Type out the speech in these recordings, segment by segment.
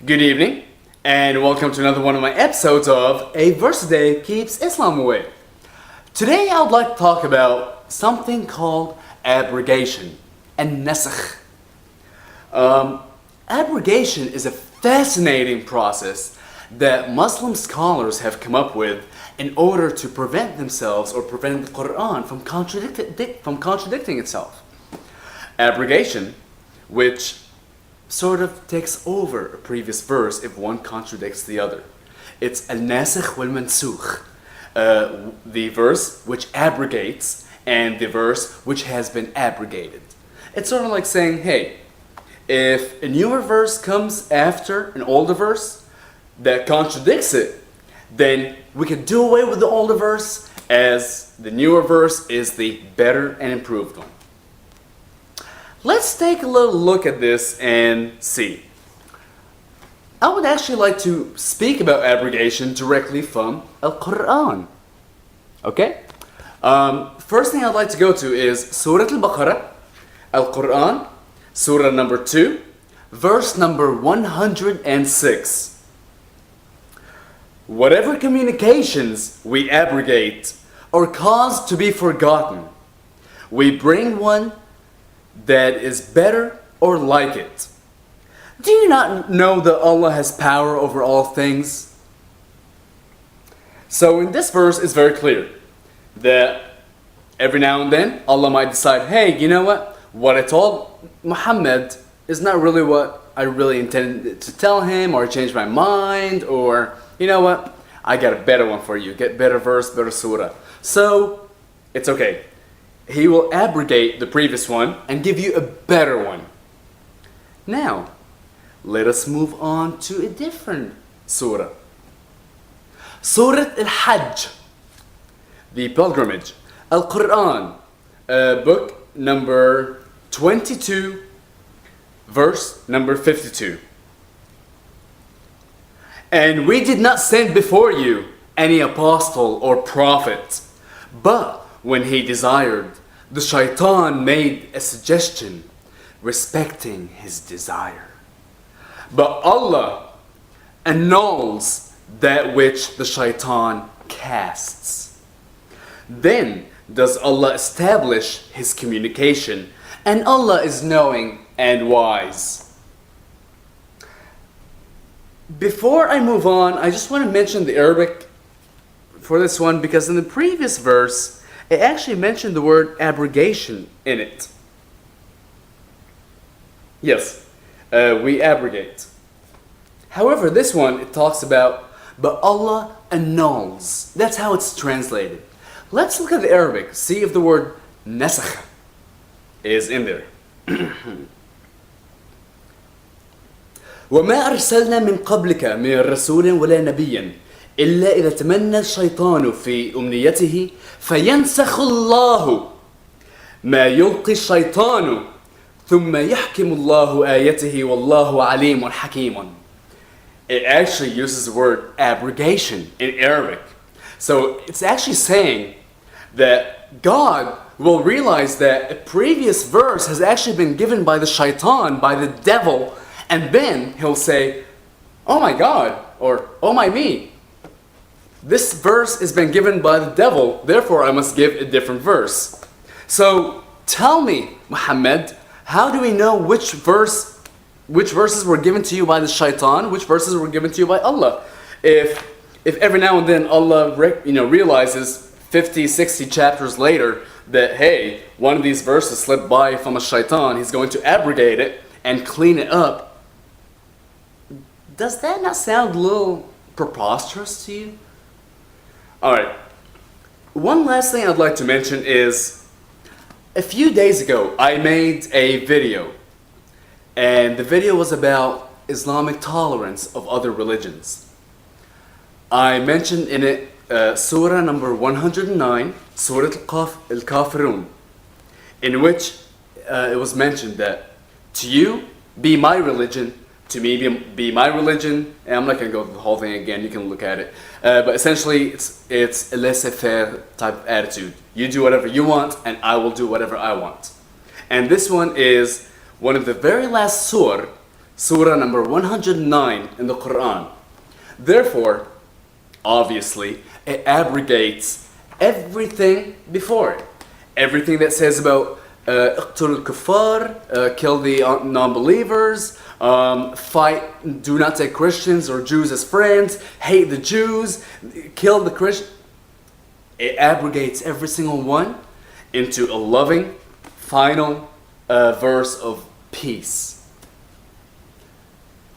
Good evening, and welcome to another one of my episodes of A Verse a Day Keeps Islam Away. Today I would like to talk about something called abrogation and nasakh. Abrogation is a fascinating process that Muslim scholars have come up with in order to prevent themselves or prevent the Quran from contradicting itself. Abrogation, which sort of takes over a previous verse if one contradicts the other. It's al-nasikh wal-mansukh, the verse which abrogates and the verse which has been abrogated. It's sort of like saying, hey, if a newer verse comes after an older verse that contradicts it, then we can do away with the older verse as the newer verse is the better and improved one. Let's take a little look at this and see. I would actually like to speak about abrogation directly from Al-Quran. Okay? First thing I'd like to go to is Surah Al-Baqarah, Al-Quran, Surah number 2, verse number 106. Whatever communications we abrogate or cause to be forgotten, we bring one that is better or like it. Do you not know that Allah has power over all things? So in this verse it's very clear that every now and then Allah might decide, hey, you know what I told Muhammad is not really what I really intended to tell him, or I changed my mind, or you know what, I got a better one for you, get better verse, better surah. So it's okay. He will abrogate the previous one and give you a better one. Now, let us move on to a different surah. Surah Al-Hajj, the pilgrimage. Al-Quran, book number 22, verse number 52. And we did not send before you any apostle or prophet, but when he desired, the shaitan made a suggestion respecting his desire. But Allah annuls that which the shaitan casts. Then does Allah establish his communication, and Allah is knowing and wise. Before I move on, I just want to mention the Arabic for this one, because in the previous verse it actually mentioned the word abrogation in it. Yes, we abrogate. However, this one, it talks about, but Allah annuls. That's how it's translated. Let's look at the Arabic, see if the word nasakh is in there. وَمَا أَرْسَلْنَا مِنْ قَبْلِكَ مِنْ رَسُولٍ وَلَا نَبِيٍّ إلا إذا تمنى الشيطان في أمنيته فينسخ الله ما يلقي الشيطان ثم يحكم الله آيته والله عليم حكيم. It actually uses the word abrogation in Arabic. So it's actually saying that God will realize that a previous verse has actually been given by the shaitan, by the devil, and then he'll say, oh my God, or oh my me. This verse has been given by the devil, therefore I must give a different verse. So tell me, Muhammad, how do we know which verses were given to you by the shaitan, which verses were given to you by Allah? If every now and then Allah realizes 50, 60 chapters later that, hey, one of these verses slipped by from a shaitan, he's going to abrogate it and clean it up. Does that not sound a little preposterous to you? Alright, one last thing I'd like to mention is, a few days ago I made a video, and the video was about Islamic tolerance of other religions. I mentioned in it Surah number 109, Surah Al-Kafirun, in which it was mentioned that to you be my religion, to me be my religion, and I'm not going to go through the whole thing again, you can look at it. But essentially it's a laissez-faire type of attitude. You do whatever you want and I will do whatever I want. And this one is one of the very last surah Surah number 109 in the Quran. Therefore, obviously, it abrogates everything before it. Everything that says about اقتلوا الكفار, kill the non-believers, fight, do not take Christians or Jews as friends, hate the Jews, kill the Christians. It abrogates every single one into a loving, final verse of peace.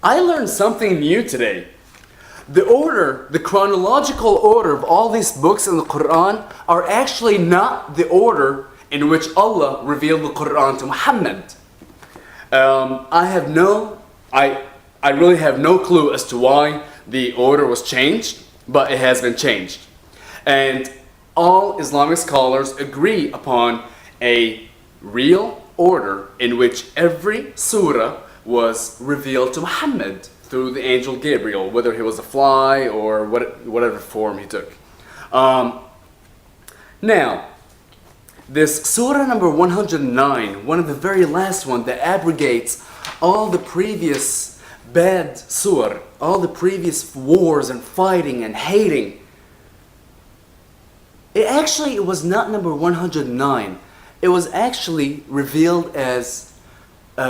I learned something new today. The chronological order of all these books in the Quran are actually not the order in which Allah revealed the Quran to Muhammad. I really have no clue as to why the order was changed, but it has been changed. And all Islamic scholars agree upon a real order in which every surah was revealed to Muhammad through the angel Gabriel, whether he was a fly or whatever form he took. Now, this surah number 109, one of the very last one that abrogates all the previous bad surah, all the previous wars and fighting and hating. It was not number 109. It was actually revealed as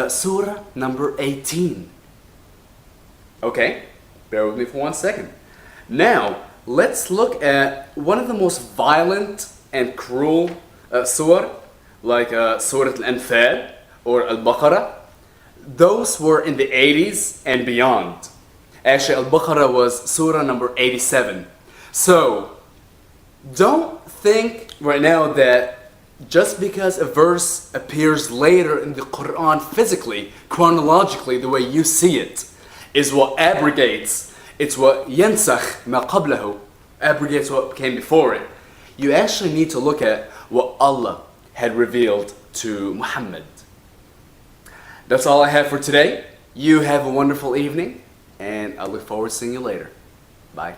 surah number 18. Okay, bear with me for 1 second. Now, let's look at one of the most violent and cruel surah, like Surah Al-Anfal or Al-Baqarah. Those were in the 80s and beyond. Actually, Al-Baqarah was surah number 87. So, don't think right now that just because a verse appears later in the Quran physically, chronologically, the way you see it, is what abrogates. It's what yansakh ma qablahu, abrogates what came before it. You actually need to look at what Allah had revealed to Muhammad. That's all I have for today. You have a wonderful evening, and I look forward to seeing you later. Bye.